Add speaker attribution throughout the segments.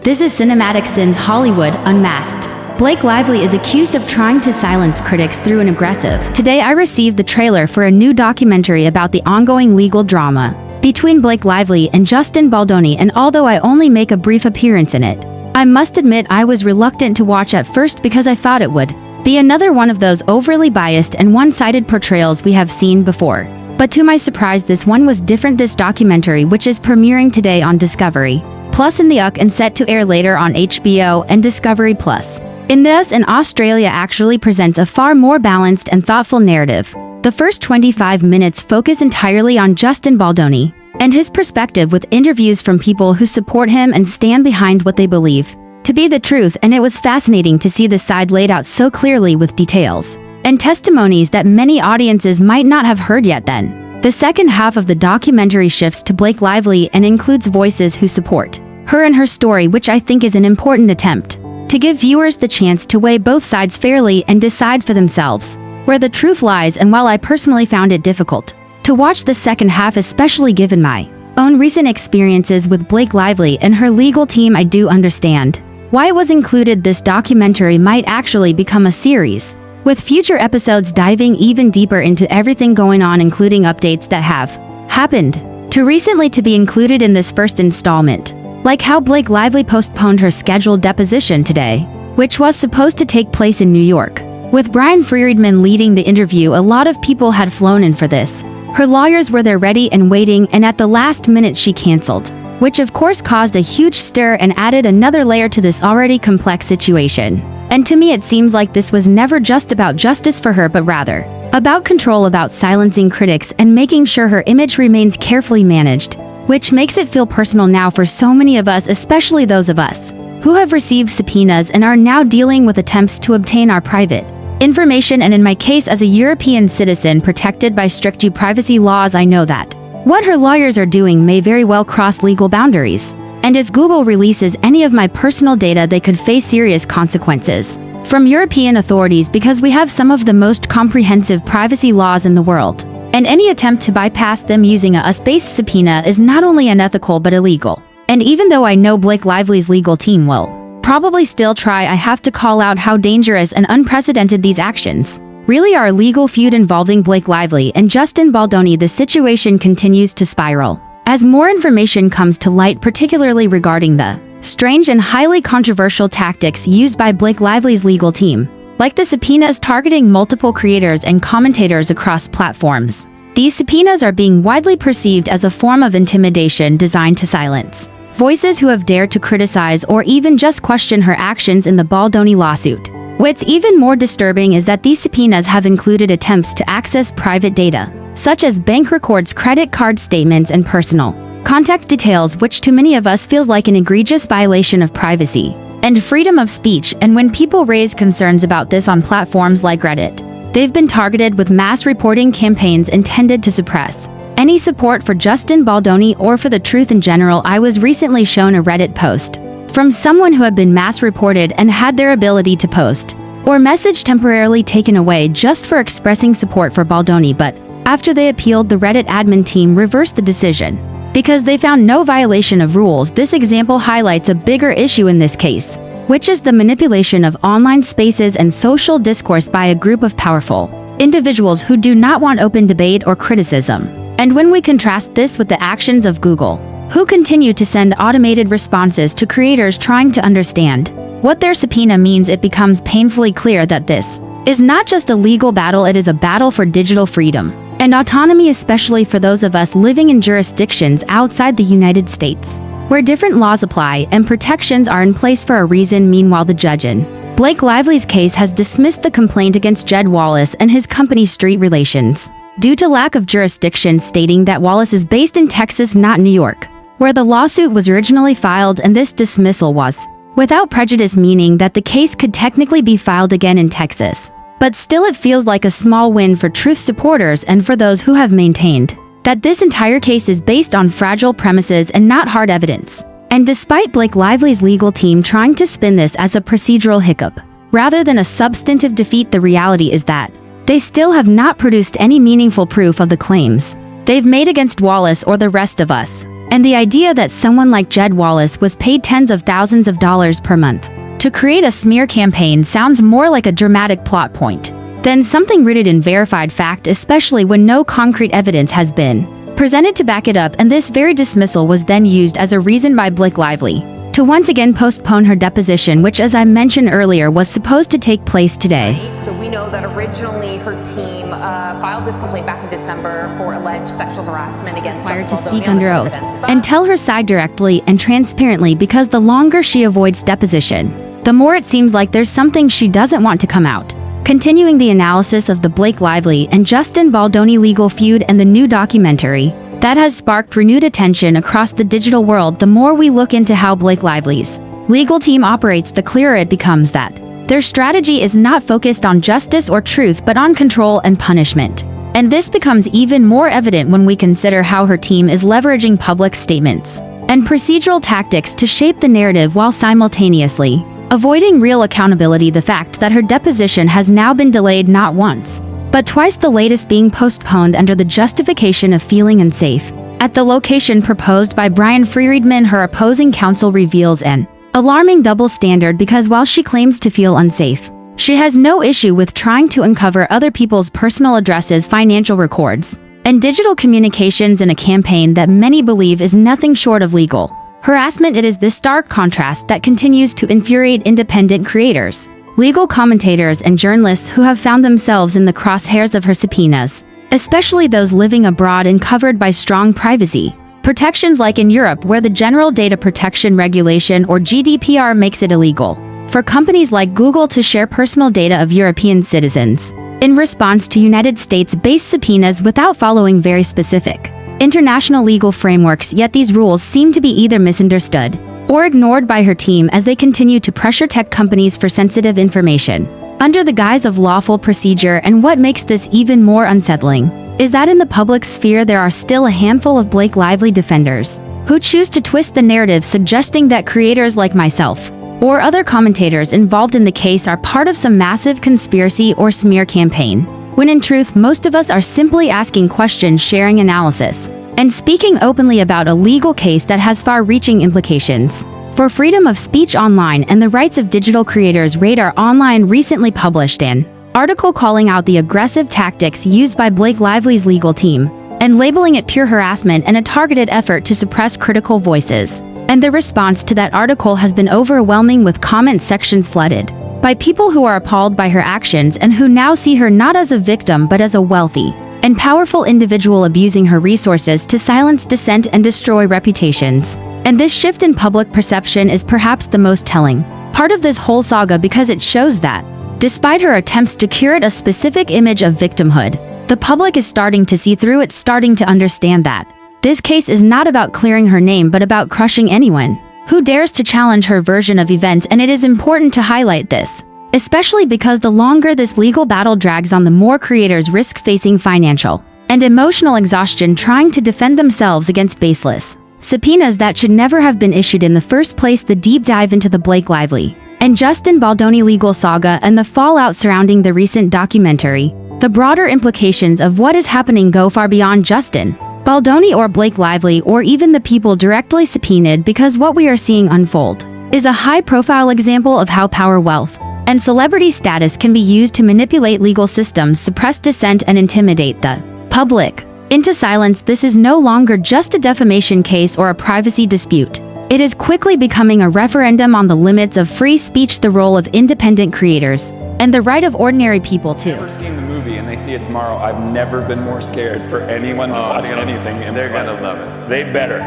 Speaker 1: This is Cinematic Sins Hollywood Unmasked. Blake Lively is accused of trying to silence critics through an aggressive. Today I received the trailer for a new documentary about the ongoing legal drama between Blake Lively and Justin Baldoni, and although I only make a brief appearance in it, I must admit I was reluctant to watch at first because I thought it would be another one of those overly biased and one-sided portrayals we have seen before. But to my surprise, this one was different. This documentary, which is premiering today on Discovery Plus in the UK and set to air later on HBO and Discovery Plus in the US and Australia, actually presents a far more balanced and thoughtful narrative. The first 25 minutes focus entirely on Justin Baldoni and his perspective, with interviews from people who support him and stand behind what they believe to be the truth, and it was fascinating to see this side laid out so clearly with details and testimonies that many audiences might not have heard yet. Then, the second half of the documentary shifts to Blake Lively and includes voices who support her and her story, which I think is an important attempt to give viewers the chance to weigh both sides fairly and decide for themselves where the truth lies. And while I personally found it difficult to watch the second half, especially given my own recent experiences with Blake Lively and her legal team, I do understand why it was included. This documentary might actually become a series, with future episodes diving even deeper into everything going on, including updates that have happened to recently to be included in this first installment, like how Blake Lively postponed her scheduled deposition today, which was supposed to take place in New York. With Brian Friedman leading the interview, a lot of people had flown in for this. Her lawyers were there ready and waiting, and at the last minute she canceled, which of course caused a huge stir and added another layer to this already complex situation. And to me it seems like this was never just about justice for her, but rather about control, about silencing critics and making sure her image remains carefully managed, which makes it feel personal now for so many of us, especially those of us who have received subpoenas and are now dealing with attempts to obtain our private information. And in my case, as a European citizen protected by strict privacy laws, I know that what her lawyers are doing may very well cross legal boundaries. And if Google releases any of my personal data, they could face serious consequences from European authorities, because we have some of the most comprehensive privacy laws in the world. And any attempt to bypass them using a US-based subpoena is not only unethical but illegal. And even though I know Blake Lively's legal team will probably still try, I have to call out how dangerous and unprecedented these actions really are. A legal feud involving Blake Lively and Justin Baldoni. The situation continues to spiral as more information comes to light, particularly regarding the strange and highly controversial tactics used by Blake Lively's legal team, like the subpoenas targeting multiple creators and commentators across platforms. These subpoenas are being widely perceived as a form of intimidation designed to silence voices who have dared to criticize or even just question her actions in the Baldoni lawsuit. What's even more disturbing is that these subpoenas have included attempts to access private data, such as bank records, credit card statements, and personal contact details, which to many of us feels like an egregious violation of privacy and freedom of speech. And when people raise concerns about this on platforms like Reddit, they've been targeted with mass reporting campaigns intended to suppress any support for Justin Baldoni or for the truth in general. I was recently shown a Reddit post from someone who had been mass reported and had their ability to post or message temporarily taken away just for expressing support for Baldoni, but after they appealed, the Reddit admin team reversed the decision because they found no violation of rules. This example highlights a bigger issue in this case, which is the manipulation of online spaces and social discourse by a group of powerful individuals who do not want open debate or criticism. And when we contrast this with the actions of Google, who continue to send automated responses to creators trying to understand what their subpoena means, it becomes painfully clear that this is not just a legal battle, it is a battle for digital freedom and autonomy, especially for those of us living in jurisdictions outside the United States, where different laws apply and protections are in place for a reason. Meanwhile, the judge in Blake Lively's case has dismissed the complaint against Jed Wallace and his company Street Relations due to lack of jurisdiction, stating that Wallace is based in Texas, not New York, where the lawsuit was originally filed, and this dismissal was without prejudice, meaning that the case could technically be filed again in Texas. But still, it feels like a small win for truth supporters and for those who have maintained that this entire case is based on fragile premises and not hard evidence. And despite Blake Lively's legal team trying to spin this as a procedural hiccup rather than a substantive defeat, the reality is that they still have not produced any meaningful proof of the claims they've made against Wallace or the rest of us. And the idea that someone like Jed Wallace was paid tens of thousands of dollars per month to create a smear campaign sounds more like a dramatic plot point than something rooted in verified fact, especially when no concrete evidence has been presented to back it up, and this very dismissal was then used as a reason by Blake Lively to once again postpone her deposition, which, as I mentioned earlier, was supposed to take place today.
Speaker 2: So we know that originally her team filed this complaint back in December for alleged sexual harassment against Justin Baldoni.
Speaker 1: To speak under oath and tell her side directly and transparently, because the longer she avoids deposition, the more it seems like there's something she doesn't want to come out. Continuing the analysis of the Blake Lively and Justin Baldoni legal feud and the new documentary that has sparked renewed attention across the digital world, the more we look into how Blake Lively's legal team operates, the clearer it becomes that their strategy is not focused on justice or truth, but on control and punishment. And this becomes even more evident when we consider how her team is leveraging public statements and procedural tactics to shape the narrative while simultaneously avoiding real accountability. The fact that her deposition has now been delayed not once, but twice, the latest being postponed under the justification of feeling unsafe at the location proposed by Brian Friedman, her opposing counsel, reveals an alarming double standard, because while she claims to feel unsafe, she has no issue with trying to uncover other people's personal addresses, financial records, and digital communications in a campaign that many believe is nothing short of legal harassment. It is this stark contrast that continues to infuriate independent creators, legal commentators, and journalists who have found themselves in the crosshairs of her subpoenas, especially those living abroad and covered by strong privacy protections, like in Europe, where the General Data Protection Regulation, or GDPR, makes it illegal for companies like Google to share personal data of European citizens in response to United States-based subpoenas without following very specific international legal frameworks. Yet these rules seem to be either misunderstood or ignored by her team as they continue to pressure tech companies for sensitive information under the guise of lawful procedure. And what makes this even more unsettling is that in the public sphere there are still a handful of Blake Lively defenders who choose to twist the narrative, suggesting that creators like myself or other commentators involved in the case are part of some massive conspiracy or smear campaign, when in truth most of us are simply asking questions, sharing analysis, and speaking openly about a legal case that has far-reaching implications for freedom of speech online and the rights of digital creators. Radar Online recently published an article calling out the aggressive tactics used by Blake Lively's legal team and labeling it pure harassment and a targeted effort to suppress critical voices. And the response to that article has been overwhelming, with comment sections flooded by people who are appalled by her actions and who now see her not as a victim but as a wealthy and powerful individual abusing her resources to silence dissent and destroy reputations. And this shift in public perception is perhaps the most telling part of this whole saga, because it shows that, despite her attempts to curate a specific image of victimhood, the public is starting to see through it, starting to understand that this case is not about clearing her name but about crushing anyone who dares to challenge her version of events. And it is important to highlight this, especially because the longer this legal battle drags on, the more creators risk facing financial and emotional exhaustion trying to defend themselves against baseless subpoenas that should never have been issued in the first place. The deep dive into the Blake Lively and Justin Baldoni legal saga and the fallout surrounding the recent documentary, the broader implications of what is happening go far beyond Justin Baldoni or Blake Lively or even the people directly subpoenaed, because what we are seeing unfold is a high-profile example of how power, wealth, and celebrity status can be used to manipulate legal systems, suppress dissent, and intimidate the public into silence. This is no longer just a defamation case or a privacy dispute. It is quickly becoming a referendum on the limits of free speech, the role of independent creators, and the right of ordinary people to.
Speaker 3: I've never seen the movie and they see it tomorrow. I've never been more scared for anyone to watch anything.
Speaker 4: They're gonna love it.
Speaker 3: They better.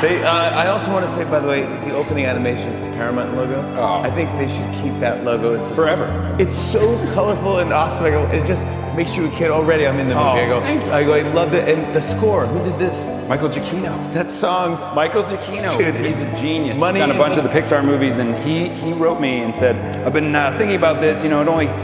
Speaker 4: I also want to say, by the way, the opening animation is the Paramount logo.
Speaker 3: Oh.
Speaker 4: I think they should keep that logo.
Speaker 3: Forever.
Speaker 4: It's so colorful and awesome. I go, it just makes you a kid already. I'm in the movie.
Speaker 3: Thank you.
Speaker 4: I loved it. And the score, who did this?
Speaker 3: Michael Giacchino.
Speaker 4: That song.
Speaker 3: Michael Giacchino.
Speaker 4: Dude,
Speaker 3: he's a genius.
Speaker 4: Money
Speaker 3: He's done a bunch of the Pixar movies, and he wrote me and said, I've been thinking about this. You know,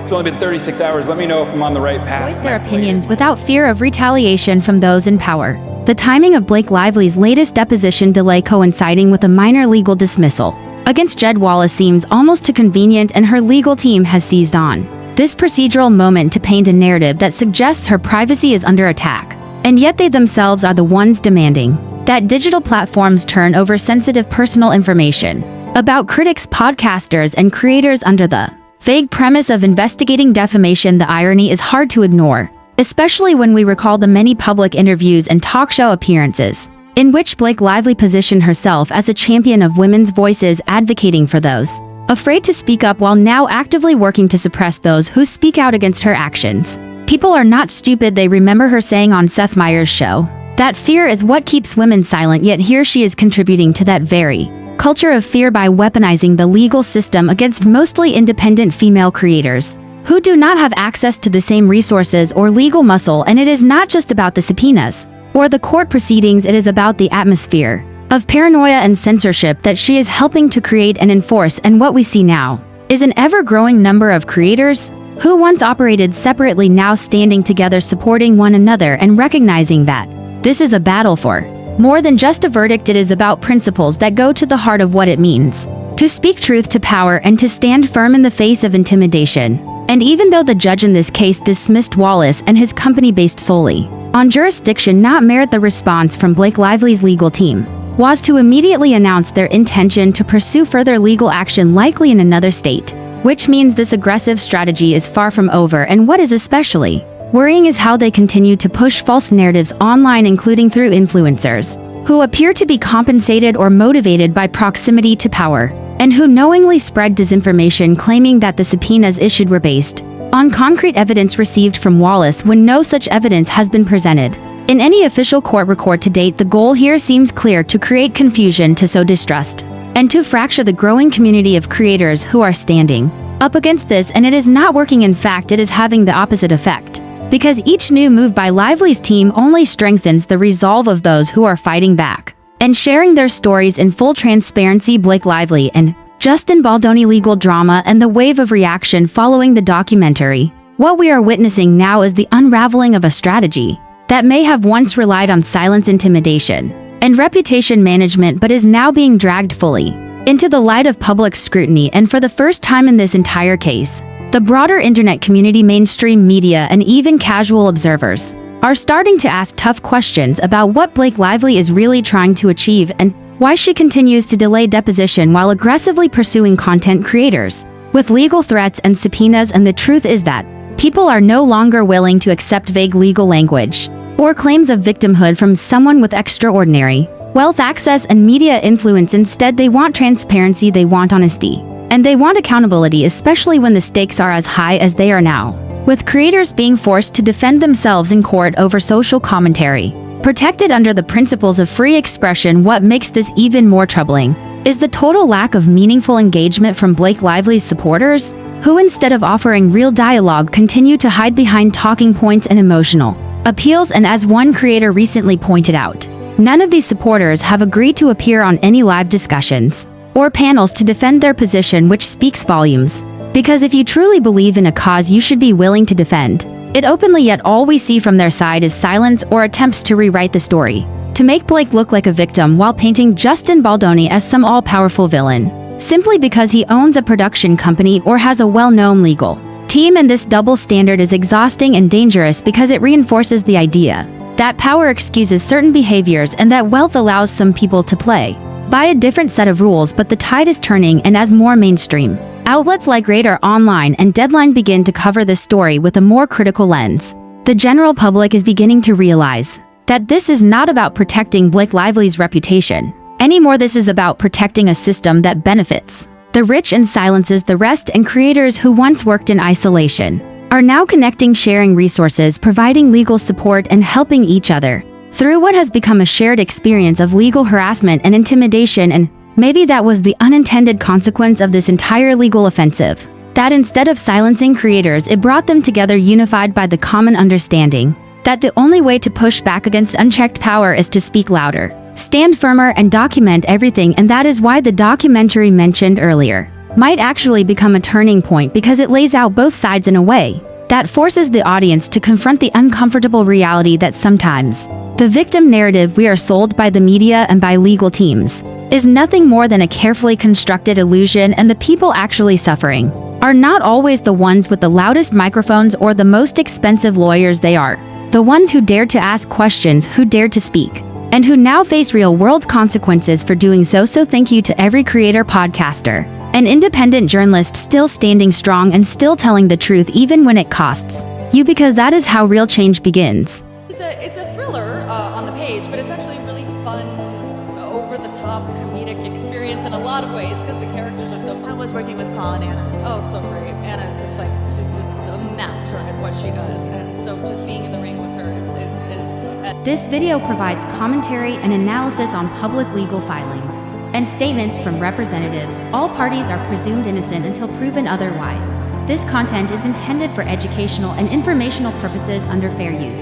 Speaker 3: it's only been 36 hours. Let me know if I'm on the right path.
Speaker 1: Voice their opinions without fear of retaliation from those in power. The timing of Blake Lively's latest deposition delay coinciding with a minor legal dismissal against Jed Wallace seems almost too convenient, and her legal team has seized on this procedural moment to paint a narrative that suggests her privacy is under attack. And yet they themselves are the ones demanding that digital platforms turn over sensitive personal information about critics, podcasters, and creators under the vague premise of investigating defamation. The irony is hard to ignore, especially when we recall the many public interviews and talk show appearances in which Blake Lively positioned herself as a champion of women's voices, advocating for those afraid to speak up while now actively working to suppress those who speak out against her actions. People are not stupid. They remember her saying on Seth Meyers' show that fear is what keeps women silent, yet here she is contributing to that very culture of fear by weaponizing the legal system against mostly independent female creators who do not have access to the same resources or legal muscle. And it is not just about the subpoenas or the court proceedings, it is about the atmosphere of paranoia and censorship that she is helping to create and enforce. And what we see now is an ever-growing number of creators who once operated separately now standing together, supporting one another, and recognizing that this is a battle for more than just a verdict. It is about principles that go to the heart of what it means to speak truth to power and to stand firm in the face of intimidation. And even though the judge in this case dismissed Wallace and his company based solely on jurisdiction, not merit, the response from Blake Lively's legal team was to immediately announce their intention to pursue further legal action, likely in another state, which means this aggressive strategy is far from over. And what is especially worrying is how they continue to push false narratives online, including through influencers who appear to be compensated or motivated by proximity to power, and who knowingly spread disinformation claiming that the subpoenas issued were based on concrete evidence received from Wallace when no such evidence has been presented in any official court record to date. The goal here seems clear: to create confusion, to sow distrust, and to fracture the growing community of creators who are standing up against this. And it is not working. In fact, it is having the opposite effect, because each new move by Lively's team only strengthens the resolve of those who are fighting back and sharing their stories in full transparency. Blake Lively and Justin Baldoni legal drama and the wave of reaction following the documentary. What we are witnessing now is the unraveling of a strategy that may have once relied on silence, intimidation, and reputation management, but is now being dragged fully into the light of public scrutiny. And for the first time in this entire case, the broader internet community, mainstream media, and even casual observers are starting to ask tough questions about what Blake Lively is really trying to achieve and why she continues to delay deposition while aggressively pursuing content creators with legal threats and subpoenas. And the truth is that people are no longer willing to accept vague legal language or claims of victimhood from someone with extraordinary wealth, access, and media influence. Instead, they want transparency, they want honesty, and they want accountability, especially when the stakes are as high as they are now, with creators being forced to defend themselves in court over social commentary protected under the principles of free expression. What makes this even more troubling is the total lack of meaningful engagement from Blake Lively's supporters, who instead of offering real dialogue continue to hide behind talking points and emotional appeals. And as one creator recently pointed out, none of these supporters have agreed to appear on any live discussions or panels to defend their position, which speaks volumes. Because if you truly believe in a cause, you should be willing to defend it openly, yet all we see from their side is silence or attempts to rewrite the story, to make Blake look like a victim while painting Justin Baldoni as some all-powerful villain, simply because he owns a production company or has a well-known legal team. And this double standard is exhausting and dangerous because it reinforces the idea that power excuses certain behaviors and that wealth allows some people to play by a different set of rules. But the tide is turning, and as more mainstream outlets like Radar Online and Deadline begin to cover this story with a more critical lens, the general public is beginning to realize that this is not about protecting Blake Lively's reputation anymore. This is about protecting a system that benefits the rich and silences the rest. And creators who once worked in isolation are now connecting, sharing resources, providing legal support, and helping each other through what has become a shared experience of legal harassment and intimidation. And maybe that was the unintended consequence of this entire legal offensive, that instead of silencing creators, it brought them together, unified by the common understanding that the only way to push back against unchecked power is to speak louder, stand firmer, and document everything. And that is why the documentary mentioned earlier might actually become a turning point, because it lays out both sides in a way that forces the audience to confront the uncomfortable reality that sometimes the victim narrative we are sold by the media and by legal teams is nothing more than a carefully constructed illusion, and the people actually suffering are not always the ones with the loudest microphones or the most expensive lawyers. They are The ones who dared to ask questions, who dared to speak, and who now face real-world consequences for doing so. So thank you to every creator, podcaster, an independent journalist still standing strong and still telling the truth even when it costs you, because that is how real change begins.
Speaker 5: It's a thriller on the page, but it's actually a really fun, over-the-top comedic experience in a lot of ways because the characters are so fun.
Speaker 6: I was working with Paul and Anna.
Speaker 5: Oh, so great. Anna's just like, she's just a master at what she does, and so just being in the ring with her is
Speaker 1: This video provides commentary and analysis on public legal filings and statements from representatives. All parties are presumed innocent until proven otherwise. This content is intended for educational and informational purposes under fair use.